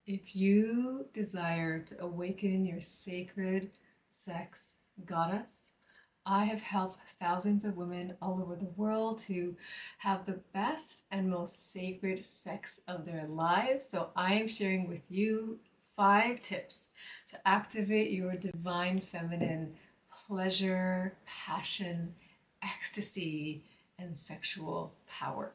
If you desire to awaken your sacred sex goddess, I have helped thousands of women all over the world to have the best and most sacred sex of their lives. So I am sharing with you 5 tips to activate your divine feminine pleasure, passion, ecstasy, and sexual power.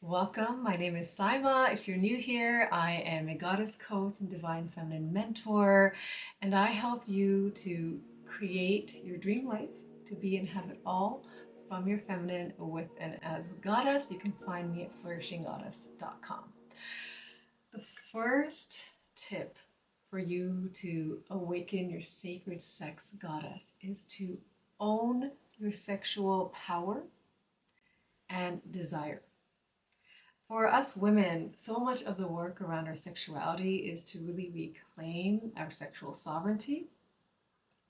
Welcome, my name is Saima. If you're new here, I am a goddess coach and divine feminine mentor, and I help you to create your dream life, to be and have it all from your feminine with and as a goddess. You can find me at flourishinggoddess.com. The first tip for you to awaken your sacred sex goddess is to own your sexual power and desire. For us women, so much of the work around our sexuality is to really reclaim our sexual sovereignty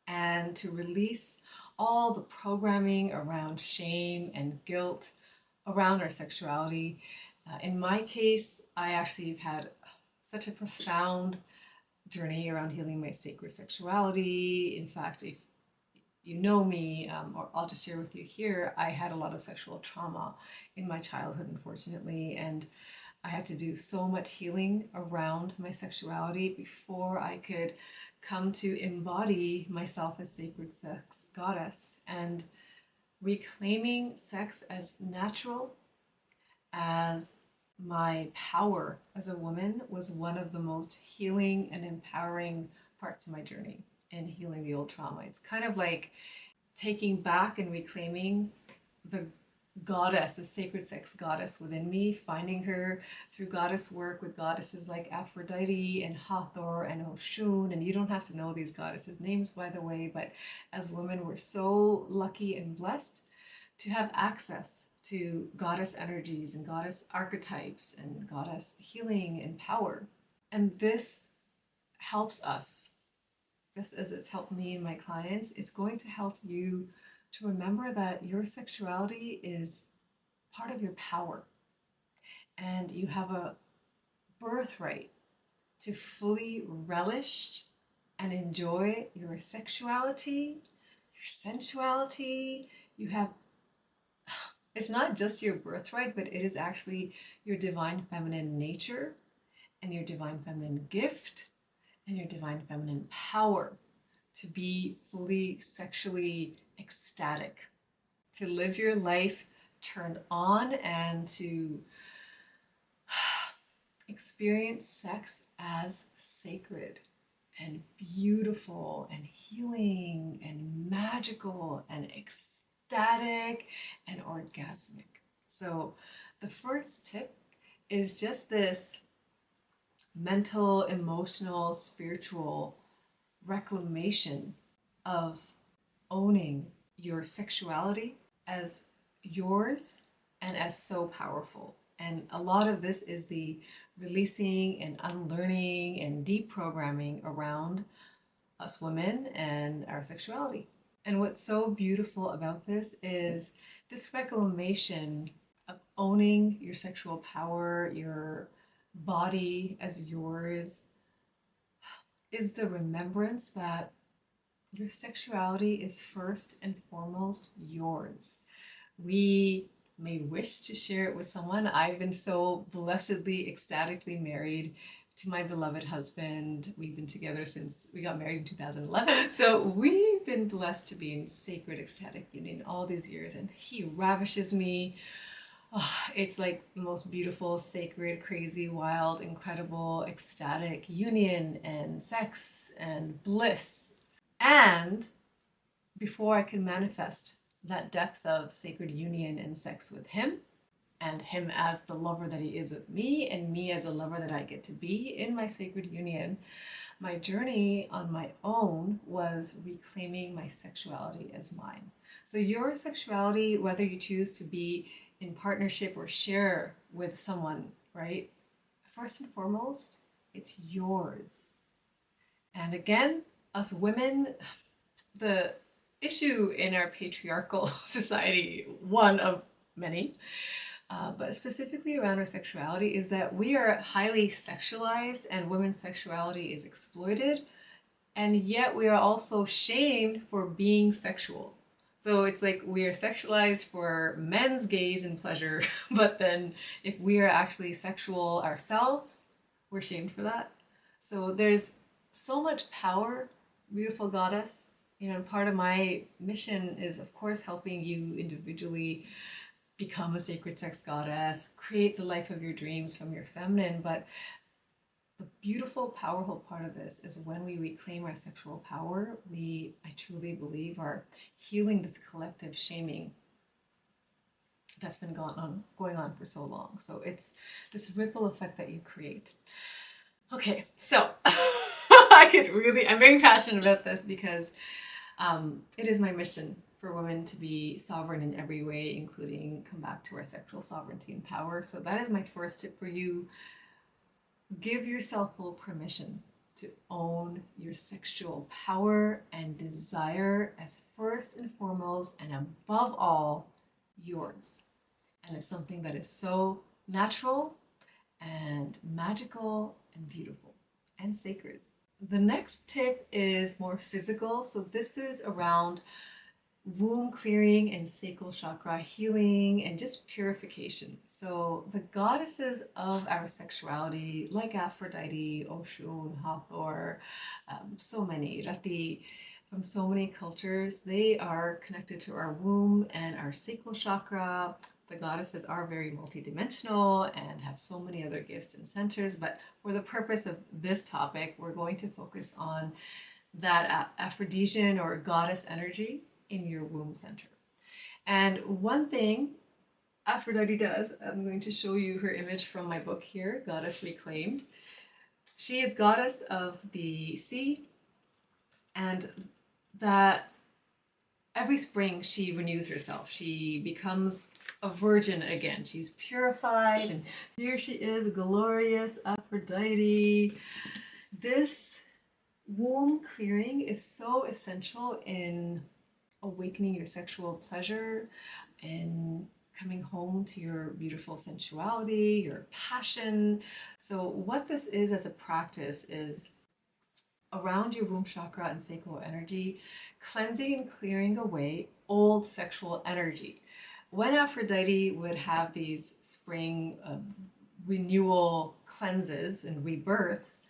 and to release all the programming around shame and guilt around our sexuality. In my case, I actually have had such a profound journey around healing my sacred sexuality. In fact, if you know me, or I'll just share with you here, I had a lot of sexual trauma in my childhood, unfortunately, and I had to do so much healing around my sexuality before I could come to embody myself as sacred sex goddess and reclaiming sex as natural, as my power as a woman was one of the most healing and empowering parts of my journey in healing the old trauma. It's kind of like taking back and reclaiming the goddess, the sacred sex goddess within me, finding her through goddess work with goddesses like Aphrodite and Hathor and Oshun. And you don't have to know these goddesses' names, by the way, but as women, we're so lucky and blessed to have access to goddess energies and goddess archetypes and goddess healing and power. And this helps us, just as it's helped me and my clients. It's going to help you to remember that your sexuality is part of your power and you have a birthright to fully relish and enjoy your sexuality, your sensuality. You have, it's not just your birthright, but it is actually your divine feminine nature and your divine feminine gift and your divine feminine power to be fully sexually ecstatic, to live your life turned on, and to experience sex as sacred and beautiful and healing and magical and ecstatic and orgasmic. So the first tip is just this mental, emotional, spiritual reclamation of owning your sexuality as yours and as so powerful. And a lot of this is the releasing and unlearning and deprogramming around us women and our sexuality. And what's so beautiful about this is this reclamation of owning your sexual power, your body as yours, is the remembrance that your sexuality is first and foremost yours. We may wish to share it with someone. I've been so blessedly, ecstatically married to my beloved husband. We've been together since we got married in 2011. So we've been blessed to be in sacred, ecstatic union all these years, and he ravishes me. Oh, it's like the most beautiful, sacred, crazy, wild, incredible, ecstatic union and sex and bliss. And before I can manifest that depth of sacred union and sex with him, and him as the lover that he is with me, and me as a lover that I get to be in my sacred union, my journey on my own was reclaiming my sexuality as mine. So your sexuality, whether you choose to be in partnership or share with someone, right? First and foremost, it's yours. And again, us women, the issue in our patriarchal society, one of many, but specifically around our sexuality, is that we are highly sexualized and women's sexuality is exploited, and yet we are also shamed for being sexual. So it's like we are sexualized for men's gaze and pleasure, but then if we are actually sexual ourselves, we're shamed for that. So there's so much power, beautiful goddess. You know, part of my mission is, of course, helping you individually become a sacred sex goddess, create the life of your dreams from your feminine. But the beautiful, powerful part of this is when we reclaim our sexual power, I truly believe, are healing this collective shaming that's been going on for so long. So it's this ripple effect that you create. Okay, so I'm very passionate about this because it is my mission for women to be sovereign in every way, including come back to our sexual sovereignty and power. So that is my first tip for you. Give yourself full permission to own your sexual power and desire as first and foremost and above all yours. And it's something that is so natural and magical and beautiful and sacred. The next tip is more physical. So this is around womb clearing and sacral chakra healing and just purification. So the goddesses of our sexuality, like Aphrodite, Oshun, Hathor, so many, Rati, from so many cultures, they are connected to our womb and our sacral chakra. The goddesses are very multidimensional and have so many other gifts and centers, but for the purpose of this topic, we're going to focus on that Aphrodisian or goddess energy in your womb center. And one thing Aphrodite does, I'm going to show you her image from my book here, Goddess Reclaimed. She is goddess of the sea, and that every spring she renews herself. She becomes a virgin again. She's purified, and here she is, glorious Aphrodite. This womb clearing is so essential in awakening your sexual pleasure and coming home to your beautiful sensuality, your passion. So what this is as a practice is around your womb chakra and sacral energy, cleansing and clearing away old sexual energy. When Aphrodite would have these spring renewal cleanses and rebirths,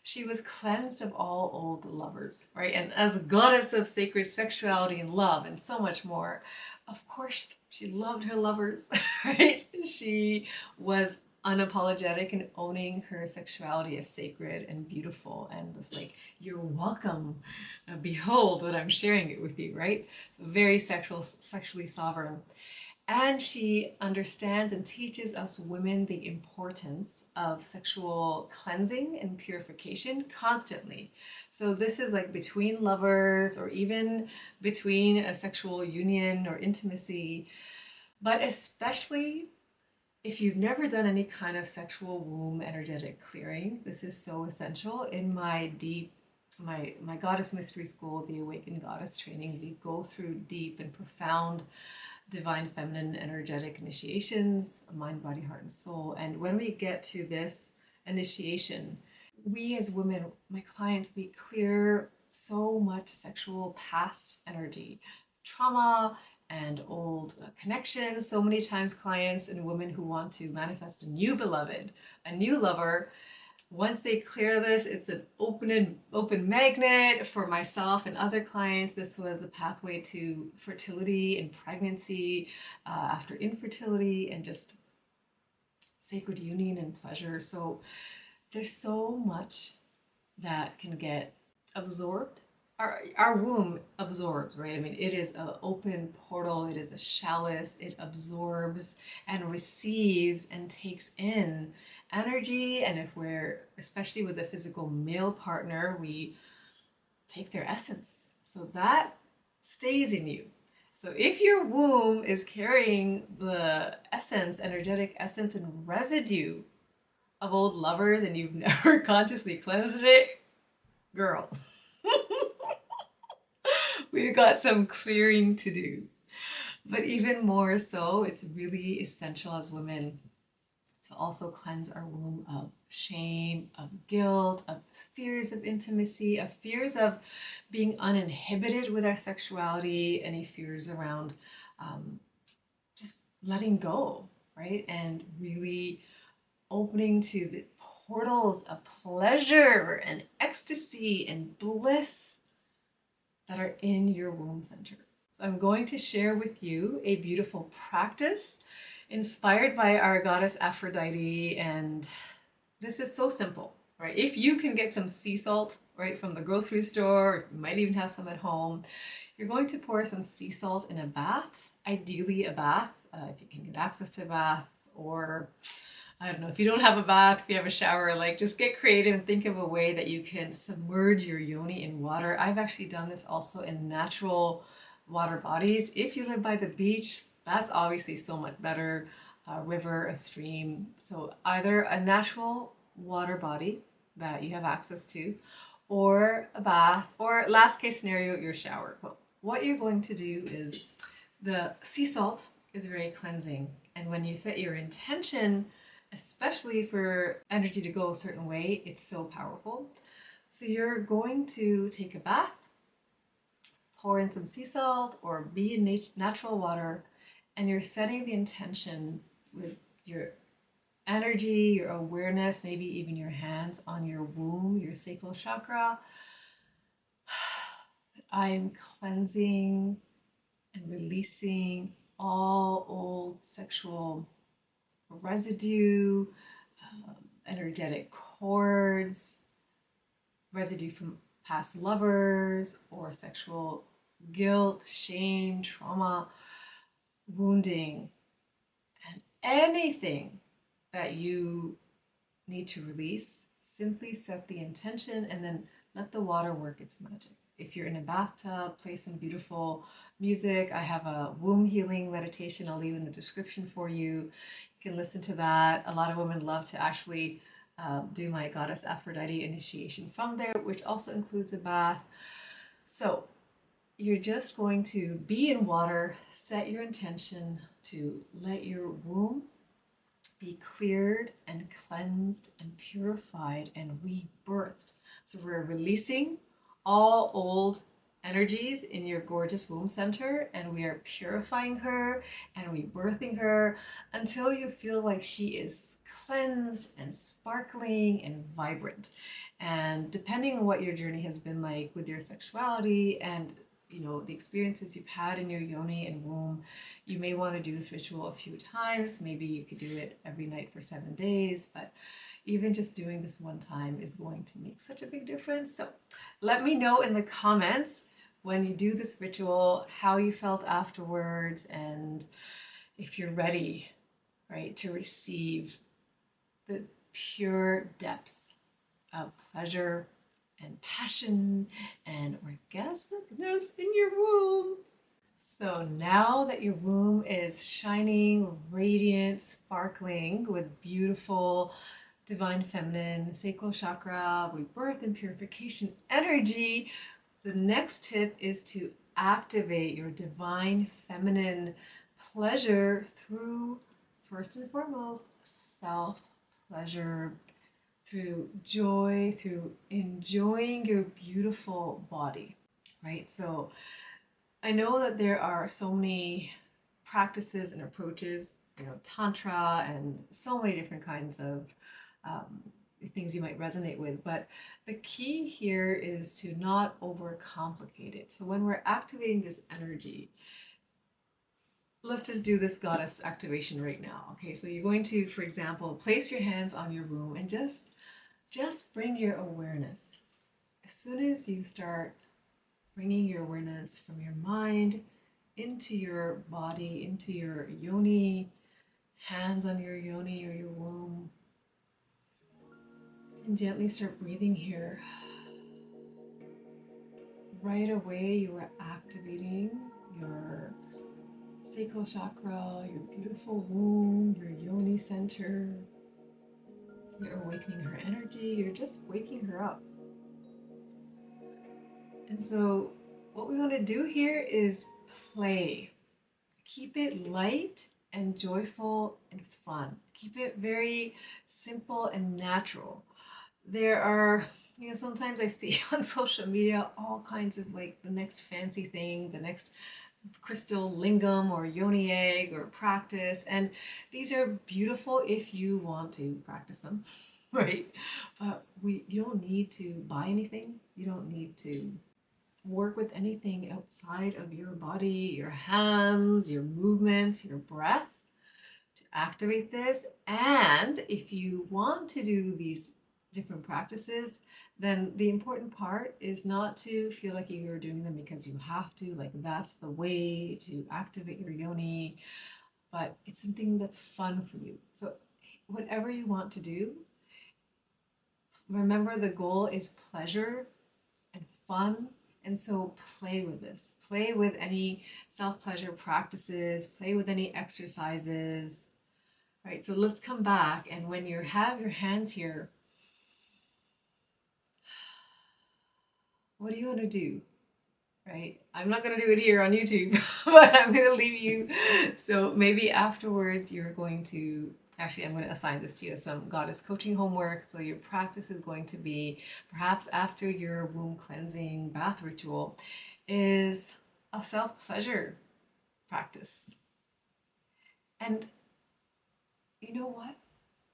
she was cleansed of all old lovers, right? And as a goddess of sacred sexuality and love and so much more, of course, she loved her lovers, right? She was unapologetic in owning her sexuality as sacred and beautiful and was like, you're welcome. Behold what I'm sharing it with you, right? So very sexually sovereign. And she understands and teaches us women the importance of sexual cleansing and purification constantly. So this is like between lovers or even between a sexual union or intimacy, but especially if you've never done any kind of sexual womb energetic clearing, this is so essential. In my goddess mystery school, the Awaken Goddess training, we go through deep and profound divine feminine energetic initiations, mind, body, heart, and soul. And when we get to this initiation, we as women, my clients, we clear so much sexual past energy, trauma, and old connections. So many times clients and women who want to manifest a new beloved, a new lover, once they clear this, it's an open magnet for myself and other clients. This was a pathway to fertility and pregnancy after infertility and just sacred union and pleasure. So there's so much that can get absorbed. Our womb absorbs, right? I mean, it is an open portal. It is a chalice. It absorbs and receives and takes in energy. And if we're, especially with a physical male partner, we take their essence. So that stays in you. So if your womb is carrying the essence, energetic essence and residue of old lovers and you've never consciously cleansed it, girl, we've got some clearing to do. But even more so, it's really essential as women to also cleanse our womb of shame, of guilt, of fears of intimacy, of fears of being uninhibited with our sexuality, any fears around just letting go, right? And really opening to the portals of pleasure and ecstasy and bliss that are in your womb center. So I'm going to share with you a beautiful practice inspired by our goddess Aphrodite. And this is so simple, right? If you can get some sea salt, right, from the grocery store, you might even have some at home, you're going to pour some sea salt in a bath, ideally a bath, if you can get access to a bath, or I don't know, if you don't have a bath, if you have a shower, like just get creative and think of a way that you can submerge your yoni in water. I've actually done this also in natural water bodies. If you live by the beach, that's obviously so much better. A river, a stream. So either a natural water body that you have access to, or a bath, or last case scenario, your shower. But what you're going to do is the sea salt is very cleansing. And when you set your intention, especially for energy to go a certain way, it's so powerful. So you're going to take a bath, pour in some sea salt or be in natural water, and you're setting the intention with your energy, your awareness, maybe even your hands on your womb, your sacral chakra. I'm cleansing and releasing all old sexual residue, energetic cords, residue from past lovers or sexual guilt, shame, trauma, wounding, and anything that you need to release. Simply set the intention and then let the water work its magic. If you're in a bathtub, play some beautiful music. I have a womb healing meditation I'll leave in the description for you. You can listen to that. A lot of women love to actually do my goddess Aphrodite initiation from there, which also includes a bath. So you're just going to be in water, set your intention to let your womb be cleared and cleansed and purified and rebirthed. So we're releasing all old energies in your gorgeous womb center, and we are purifying her and rebirthing her until you feel like she is cleansed and sparkling and vibrant. And depending on what your journey has been like with your sexuality and the experiences you've had in your yoni and womb, you may want to do this ritual a few times. Maybe you could do it every night for 7 days, but even just doing this one time is going to make such a big difference. So let me know in the comments when you do this ritual, how you felt afterwards, and if you're ready, right, to receive the pure depths of pleasure and passion and orgasmicness in your womb. So now that your womb is shining, radiant, sparkling with beautiful divine feminine, sacral chakra, rebirth and purification energy, the next tip is to activate your divine feminine pleasure through, first and foremost, self-pleasure, through joy, through enjoying your beautiful body, right? So I know that there are so many practices and approaches, Tantra and so many different kinds of things you might resonate with, but the key here is to not overcomplicate it. So when we're activating this energy, let's just do this goddess activation right now. Okay, so you're going to, for example, place your hands on your womb and just bring your awareness. As soon as you start bringing your awareness from your mind into your body, into your yoni, hands on your yoni or your womb, and gently start breathing here. Right away, you are activating your sacral chakra, your beautiful womb, your yoni center. You're awakening her energy. You're just waking her up. And so what we want to do here is play. keep it light and joyful and fun. Keep it very simple and natural. There are, sometimes I see on social media all kinds of like the next fancy thing, the next crystal lingam or yoni egg or practice. And these are beautiful if you want to practice them, right? But you don't need to buy anything. You don't need to work with anything outside of your body, your hands, your movements, your breath to activate this. And if you want to do these different practices, then the important part is not to feel like you're doing them because you have to, like that's the way to activate your yoni, but it's something that's fun for you. So whatever you want to do, remember the goal is pleasure and fun. And so play with this. Play with any self-pleasure practices, play with any exercises. Right, so let's come back, and when you have your hands here, what do you want to do? Right, I'm not going to do it here on YouTube, but I'm going to leave you. So maybe afterwards you're going to, actually I'm going to assign this to you as some goddess coaching homework. So your practice is going to be, perhaps after your womb cleansing bath ritual, is a self-pleasure practice. And you know what?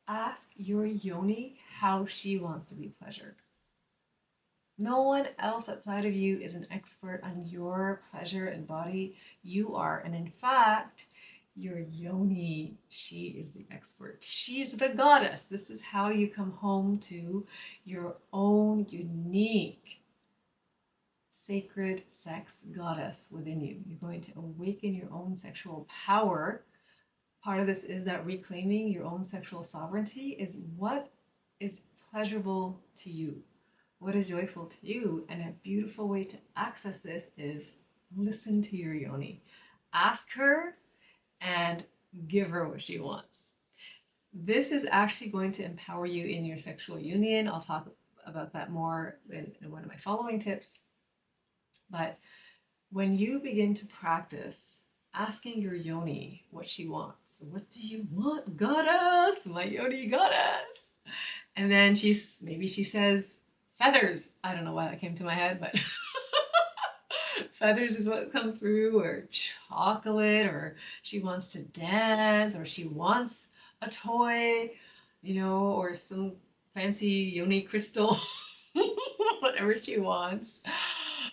Ask your yoni how she wants to be pleasured. No one else outside of you is an expert on your pleasure and body. You are. And in fact, your yoni, she is the expert. She's the goddess. This is how you come home to your own unique sacred sex goddess within you. You're going to awaken your own sexual power. Part of this is that reclaiming your own sexual sovereignty is what is pleasurable to you, what is joyful to you. And a beautiful way to access this is listen to your yoni. Ask her and give her what she wants. This is actually going to empower you in your sexual union. I'll talk about that more in one of my following tips. But when you begin to practice asking your yoni what she wants. What do you want, goddess? My yoni goddess. And then maybe she says feathers. I don't know why that came to my head, but feathers is what come through, or chocolate, or she wants to dance, or she wants a toy, or some fancy yoni crystal, whatever she wants.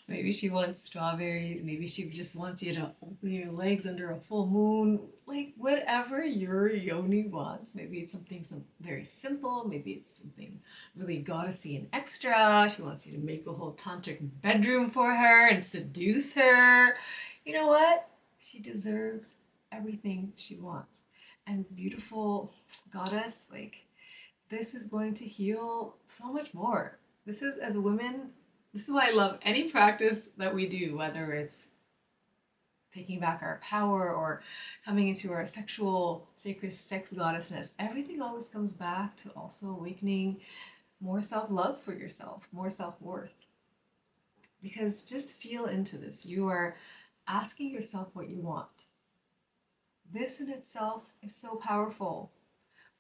Maybe she wants strawberries. Maybe she just wants you to open your legs under a full moon. Like whatever your yoni wants. Maybe it's something very simple. Maybe it's something really goddessy and extra. She wants you to make a whole tantric bedroom for her and seduce her. You know what? She deserves everything she wants. And beautiful goddess, like this is going to heal so much more. This is, as women, this is why I love any practice that we do, whether it's taking back our power or coming into our sexual, sacred sex goddessness. Everything always comes back to also awakening more self-love for yourself, more self-worth. Because just feel into this. You are asking yourself what you want. This in itself is so powerful.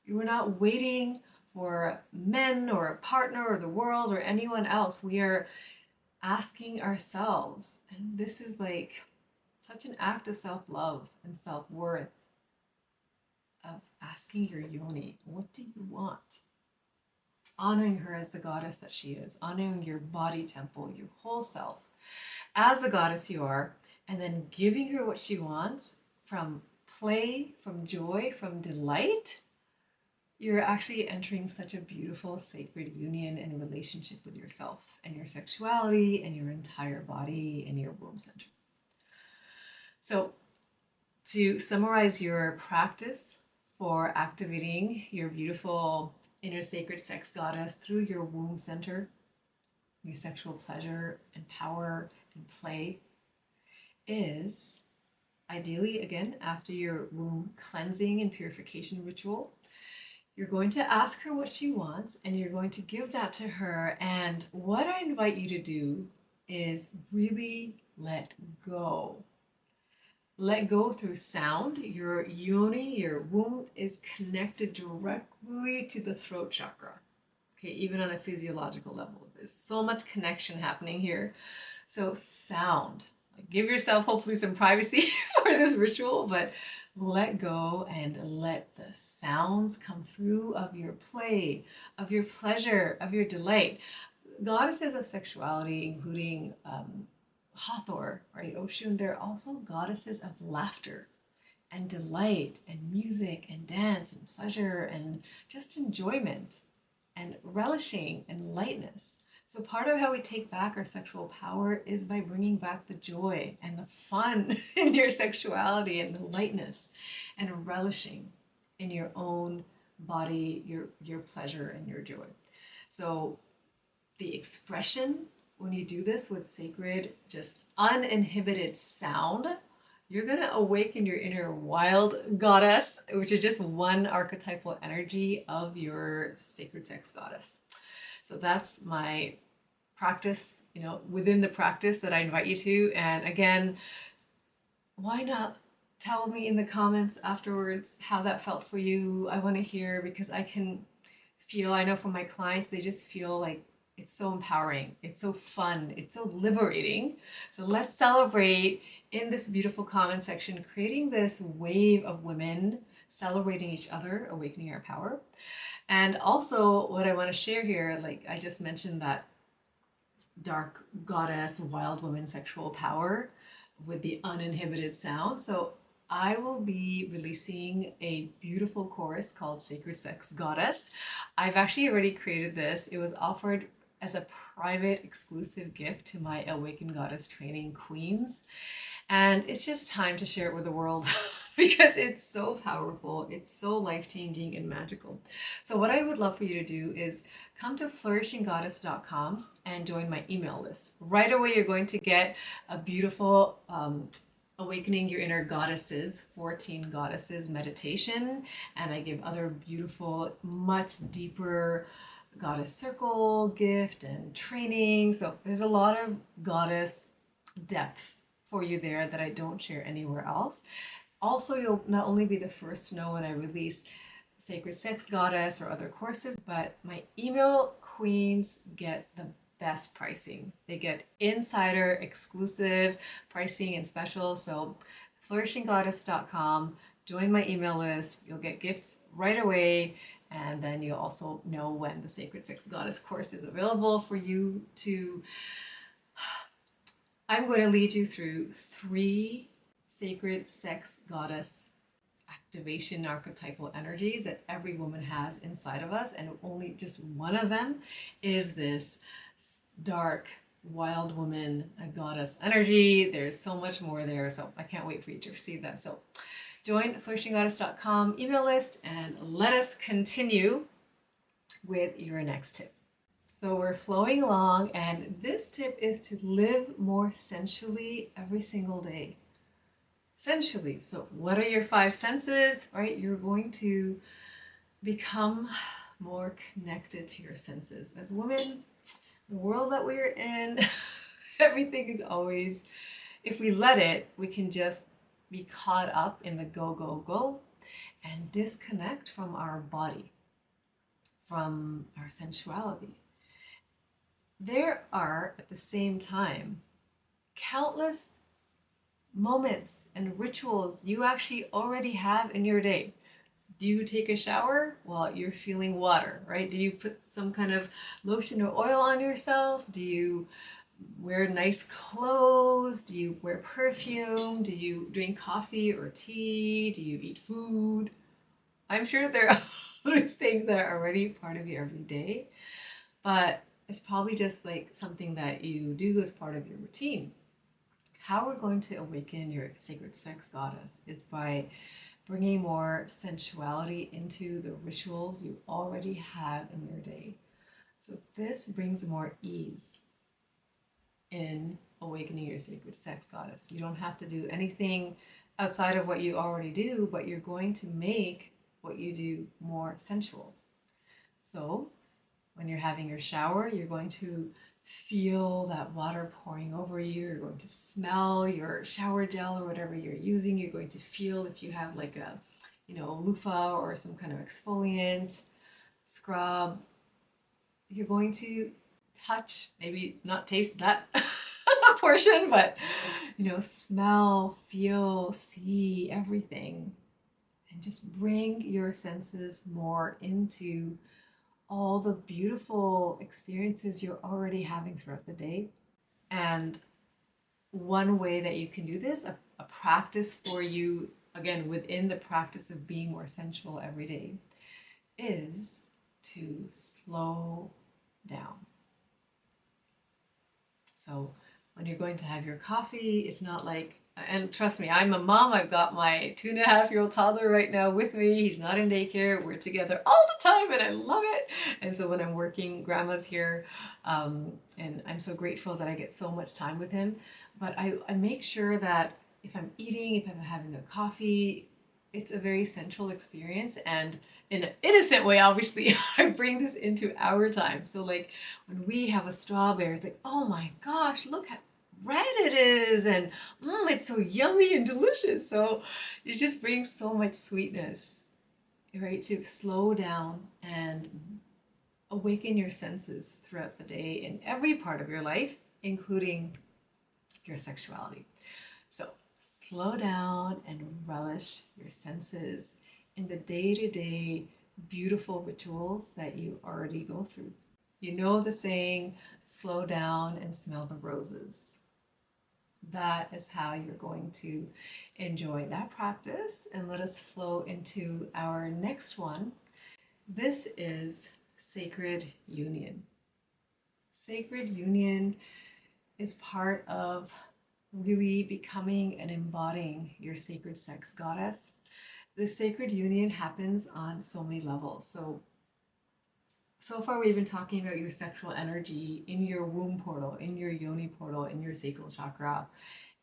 You are not waiting for men or a partner or the world or anyone else. We are asking ourselves, and this is like such an act of self-love and self-worth, of asking your yoni, what do you want? Honoring her as the goddess that she is, honoring your body temple, your whole self as the goddess you are, and then giving her what she wants from play, from joy, from delight. You're actually entering such a beautiful sacred union and relationship with yourself and your sexuality and your entire body and your womb center. So to summarize your practice for activating your beautiful inner sacred sex goddess through your womb center, your sexual pleasure and power and play, is ideally, again, after your womb cleansing and purification ritual, you're going to ask her what she wants and you're going to give that to her. And what I invite you to do is really let go. let go through sound. Your yoni, your womb, is connected directly to the throat chakra. Okay, even on a physiological level, there's so much connection happening here. So sound, like give yourself hopefully some privacy for this ritual, but let go and let the sounds come through of your play, of your pleasure, of your delight. Goddesses of sexuality, including Hathor, right, Oshun, they're also goddesses of laughter and delight and music and dance and pleasure and just enjoyment and relishing and lightness. So part of how we take back our sexual power is by bringing back the joy and the fun in your sexuality and the lightness and relishing in your own body, your pleasure and your joy. So the expression when you do this with sacred, just uninhibited sound, you're going to awaken your inner wild goddess, which is just one archetypal energy of your sacred sex goddess. So that's my practice, within the practice that I invite you to. And again, why not tell me in the comments afterwards how that felt for you? I want to hear, because I can feel, I know from my clients, they just feel like it's so empowering. It's so fun. It's so liberating. So let's celebrate in this beautiful comment section, creating this wave of women celebrating each other, awakening our power. And also what I want to share here, like I just mentioned that dark goddess, wild woman sexual power with the uninhibited sound. So I will be releasing a beautiful course called Sacred Sex Goddess. I've actually already created this. It was offered as a private exclusive gift to my Awaken Goddess training queens. And it's just time to share it with the world because it's so powerful, it's so life-changing and magical. So what I would love for you to do is come to flourishinggoddess.com and join my email list. Right away, you're going to get a beautiful Awakening Your Inner Goddesses, 14 Goddesses meditation. And I give other beautiful, much deeper goddess circle gift and training. So there's a lot of goddess depth for you there that I don't share anywhere else. Also, you'll not only be the first to know when I release Sacred Sex Goddess or other courses, but my email queens get the best pricing. They get insider exclusive pricing and specials. So flourishinggoddess.com, join my email list. You'll get gifts right away. And then you'll also know when the Sacred Sex Goddess course is available for you to. I'm going to lead you through 3 sacred sex goddess activation archetypal energies that every woman has inside of us. And only just one of them is this dark, wild woman, a goddess energy. There's so much more there. So I can't wait for you to receive that. So join flourishinggoddess.com email list and let us continue with your next tip. So we're flowing along, and this tip is to live more sensually every single day. Sensually. So what are your 5 senses, right? You're going to become more connected to your senses. As women, the world that we're in, everything is always, if we let it, we can just be caught up in the go, go, go and disconnect from our body, from our sensuality. There are, at the same time, countless moments and rituals you actually already have in your day. Do you take a shower? Well, you're feeling water, right? Do you put some kind of lotion or oil on yourself? Do you wear nice clothes? Do you wear perfume? Do you drink coffee or tea? Do you eat food? I'm sure there are those things that are already part of your everyday, but it's probably just like something that you do as part of your routine. How we're going to awaken your sacred sex goddess is by bringing more sensuality into the rituals you already have in your day. So this brings more ease in awakening your sacred sex goddess. You don't have to do anything outside of what you already do, but you're going to make what you do more sensual. So When you're having your shower, you're going to feel that water pouring over you. You're going to smell your shower gel or whatever you're using. You're going to feel if you have like a, loofah or some kind of exfoliant, scrub. You're going to touch, maybe not taste that portion, but smell, feel, see everything, and just bring your senses more into all the beautiful experiences you're already having throughout the day. And one way that you can do this, a practice for you, again, within the practice of being more sensual every day, is to slow down. So when you're going to have your coffee, it's not like, and trust me, I'm a mom. I've got my 2.5-year-old toddler right now with me. He's not in daycare. We're together all the time and I love it. And so when I'm working, grandma's here, and I'm so grateful that I get so much time with him. But I make sure that if I'm eating, if I'm having a coffee, it's a very sensual experience. And in an innocent way, obviously, I bring this into our time. So like when we have a strawberry, it's like, oh my gosh, look how red it is, and it's so yummy and delicious. So it just brings so much sweetness, right? To slow down and awaken your senses throughout the day in every part of your life, including your sexuality. So slow down and relish your senses in the day-to-day beautiful rituals that you already go through. You know the saying, slow down and smell the roses. That is how you're going to enjoy that practice. And let us flow into our next one. This is sacred union. Sacred union is part of really becoming and embodying your sacred sex goddess. The sacred union happens on so many levels. So far we've been talking about your sexual energy in your womb portal, in your yoni portal, in your sacral chakra.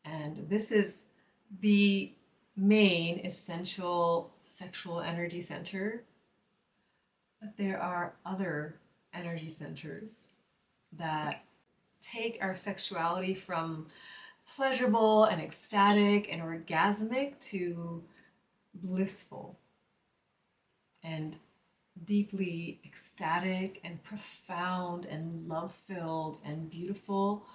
And this is the main essential sexual energy center. But there are other energy centers that take our sexuality from pleasurable and ecstatic and orgasmic to blissful and deeply ecstatic and profound and love-filled and beautiful.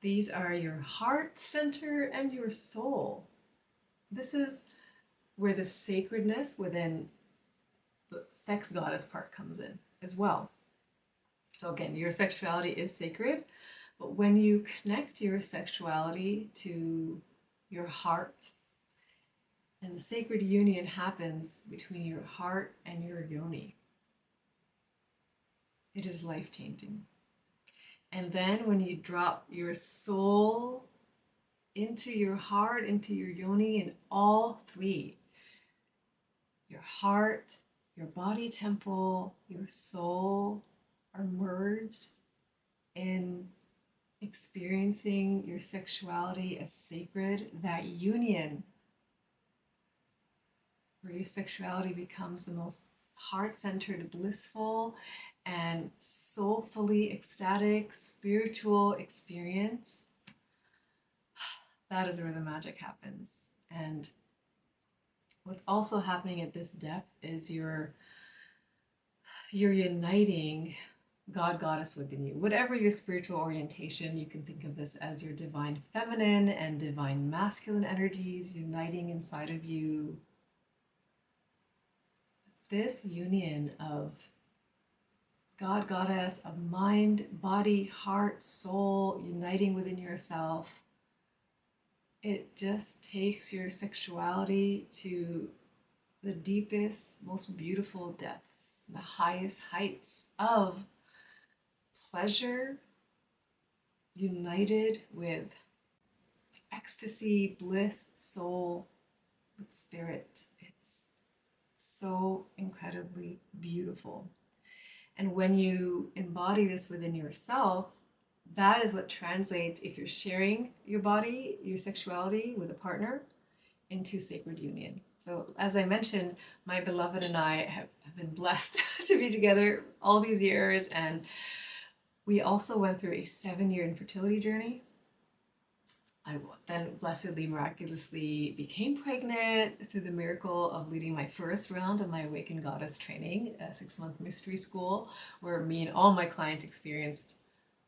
These are your heart center and your soul. This is where the sacredness within the sex goddess part comes in as well. So again, your sexuality is sacred, but when you connect your sexuality to your heart, and the sacred union happens between your heart and your yoni, it is life-changing. And then when you drop your soul into your heart, into your yoni, and all three, your heart, your body temple, your soul, are merged in experiencing your sexuality as sacred, that union where your sexuality becomes the most heart-centered, blissful, and soulfully ecstatic, spiritual experience, that is where the magic happens. And what's also happening at this depth is you're uniting God, goddess within you. Whatever your spiritual orientation, you can think of this as your divine feminine and divine masculine energies uniting inside of you. This union of God, goddess, of mind, body, heart, soul, uniting within yourself, it just takes your sexuality to the deepest, most beautiful depths, the highest heights of pleasure, united with ecstasy, bliss, soul, with spirit. It's so incredibly beautiful. And when you embody this within yourself, that is what translates if you're sharing your body, your sexuality with a partner. into sacred union. So, as I mentioned, my beloved and I have been blessed to be together all these years. And we also went through a 7-year infertility journey. I then blessedly, miraculously became pregnant through the miracle of leading my first round of my Awaken Goddess training, a 6-month mystery school, where me and all my clients experienced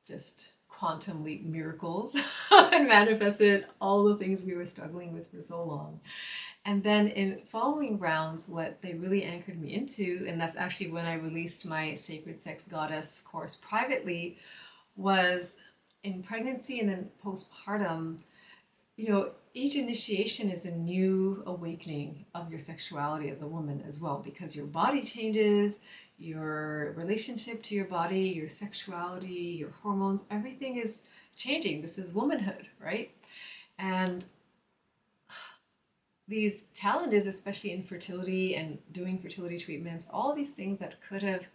just quantum leap miracles and manifested all the things we were struggling with for so long. And then in following rounds, what they really anchored me into, and that's actually when I released my Sacred Sex Goddess course privately, was in pregnancy and then postpartum. Each initiation is a new awakening of your sexuality as a woman as well, because your body changes, your relationship to your body, your sexuality, your hormones, everything is changing. This is womanhood, right? And these challenges, especially in fertility and doing fertility treatments, all these things that could have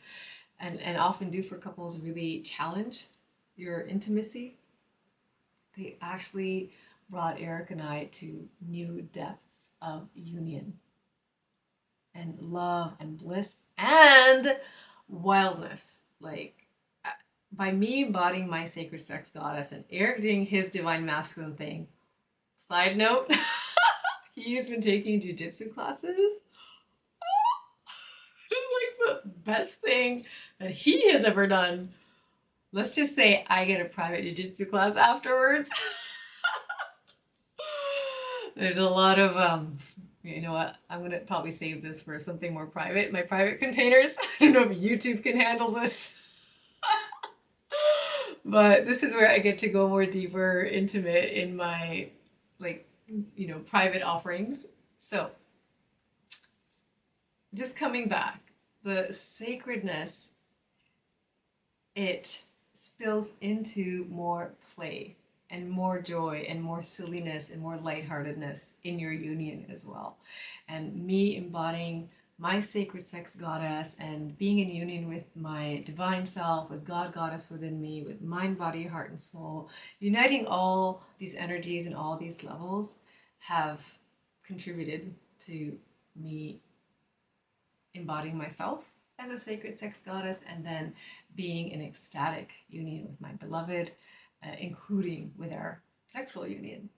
and often do for couples really challenge your intimacy, they actually brought Eric and I to new depths of union and love and bliss and wildness. Like, by me embodying my sacred sex goddess and Eric doing his divine masculine thing. Side note, he's been taking jujitsu classes. It's like the best thing that he has ever done. Let's just say I get a private jiu-jitsu class afterwards. There's a lot of, you know what, I'm going to probably save this for something more private, my private containers. I don't know if YouTube can handle this. But this is where I get to go more deeper, intimate in my, private offerings. So, just coming back, the sacredness, it spills into more play and more joy and more silliness and more lightheartedness in your union as well. And me embodying my sacred sex goddess and being in union with my divine self, with God goddess within me, with mind, body, heart, and soul, uniting all these energies and all these levels have contributed to me embodying myself as a sacred sex goddess and then being in ecstatic union with my beloved, including with our sexual union.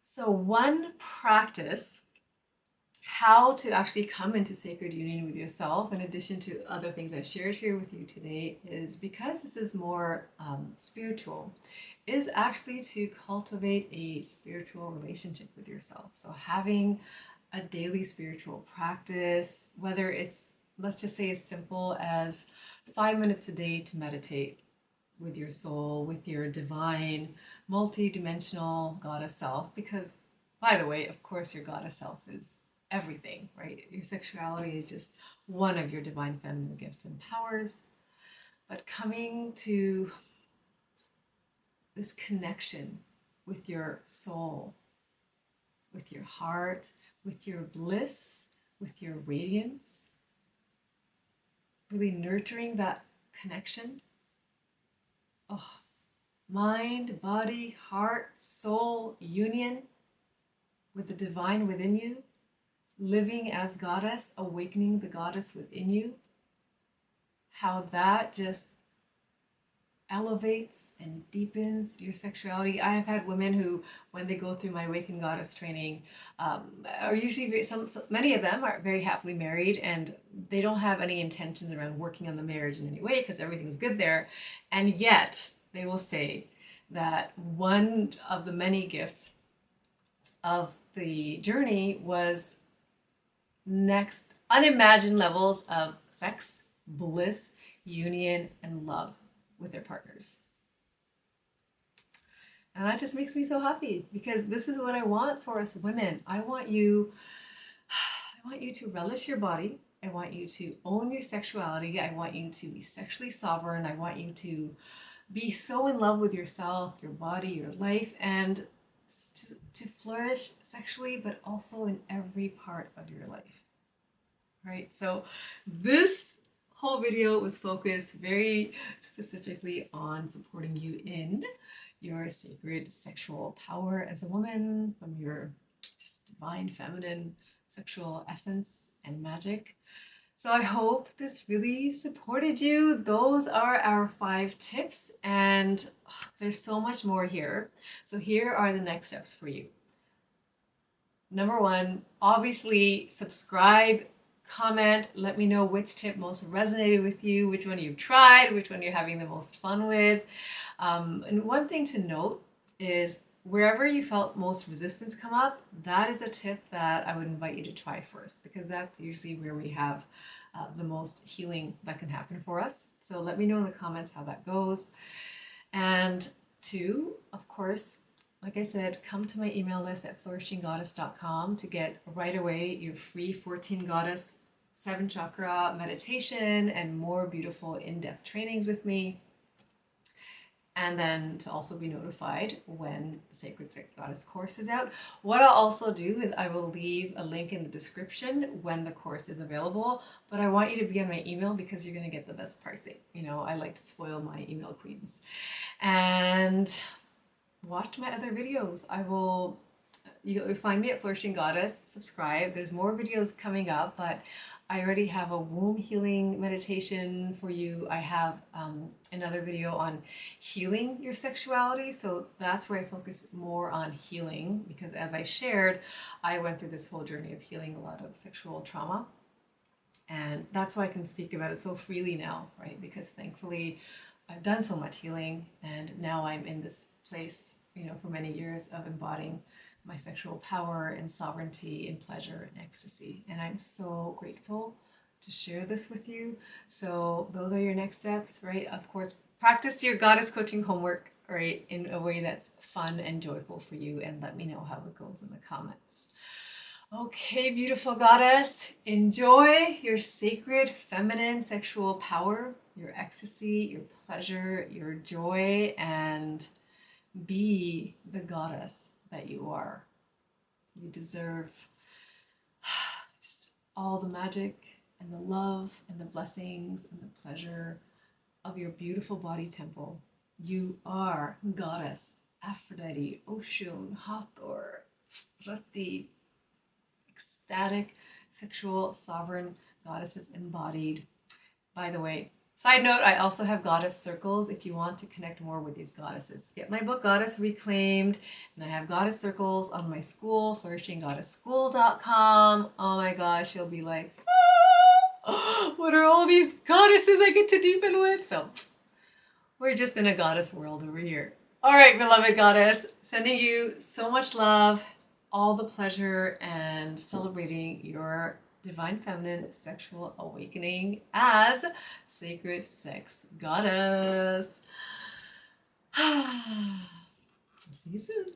So one practice, how to actually come into sacred union with yourself, in addition to other things I've shared here with you today, is because this is more spiritual, is actually to cultivate a spiritual relationship with yourself. So having a daily spiritual practice, whether it's, let's just say, as simple as 5 minutes a day to meditate with your soul, with your divine, multi-dimensional goddess self, because, by the way, of course, your goddess self is everything, right? Your sexuality is just one of your divine feminine gifts and powers. But coming to this connection with your soul, with your heart, with your bliss, with your radiance, really nurturing that connection. Oh, mind, body, heart, soul union with the divine within you, living as goddess, awakening the goddess within you, how that just elevates and deepens your sexuality. I have had women who, when they go through my Awaken Goddess training, are usually many of them are very happily married, and they don't have any intentions around working on the marriage in any way because everything's good there. And yet they will say that one of the many gifts of the journey was next unimagined levels of sex, bliss, union, and love with their partners. And that just makes me so happy, because this is what I want for us women. I want you to relish your body. I want you to own your sexuality. I want you to be sexually sovereign. I want you to be so in love with yourself, your body, your life, and to flourish sexually, but also in every part of your life. Right? So this whole video was focused very specifically on supporting you in your sacred sexual power as a woman, from your just divine feminine sexual essence and magic. So I hope this really supported you. Those are our 5 tips, and there's so much more here. So here are the next steps for you. Number 1, obviously subscribe, comment, let me know which tip most resonated with you, which one you've tried, which one you're having the most fun with. And one thing to note is wherever you felt most resistance come up, that is a tip that I would invite you to try first, because that's usually where we have the most healing that can happen for us. So let me know in the comments how that goes. And 2, of course, like I said, come to my email list at flourishinggoddess.com to get right away your free 14 goddess 7 chakra meditation and more beautiful in-depth trainings with me. And then to also be notified when the Sacred Sex Goddess course is out. What I'll also do is I will leave a link in the description when the course is available, but I want you to be on my email because you're going to get the best pricing. You know, I like to spoil my email queens. And watch my other videos. You'll find me at Flourishing Goddess, subscribe. There's more videos coming up, but I already have a womb healing meditation for you. I have another video on healing your sexuality. So that's where I focus more on healing, because as I shared, I went through this whole journey of healing a lot of sexual trauma. And that's why I can speak about it so freely now, right? Because thankfully I've done so much healing, and now I'm in this place, you know, for many years of embodying my sexual power and sovereignty and pleasure and ecstasy. And I'm so grateful to share this with you. So those are your next steps, right? Of course, practice your goddess coaching homework, right, in a way that's fun and joyful for you, and let me know how it goes in the comments. Okay, beautiful goddess, enjoy your sacred feminine sexual power, your ecstasy, your pleasure, your joy, and be the goddess that you are. You deserve just all the magic and the love and the blessings and the pleasure of your beautiful body temple. You are goddess Aphrodite, Oshun, Hathor, Rati, ecstatic, sexual, sovereign goddesses embodied. By the way, side note, I also have goddess circles if you want to connect more with these goddesses. Get my book, Goddess Reclaimed, and I have goddess circles on my school, flourishinggoddessschool.com. Oh my gosh, you'll be like, what are all these goddesses I get to deepen with? So we're just in a goddess world over here. All right, beloved goddess, sending you so much love, all the pleasure, and celebrating your divine feminine sexual awakening as sacred sex goddess. See you soon.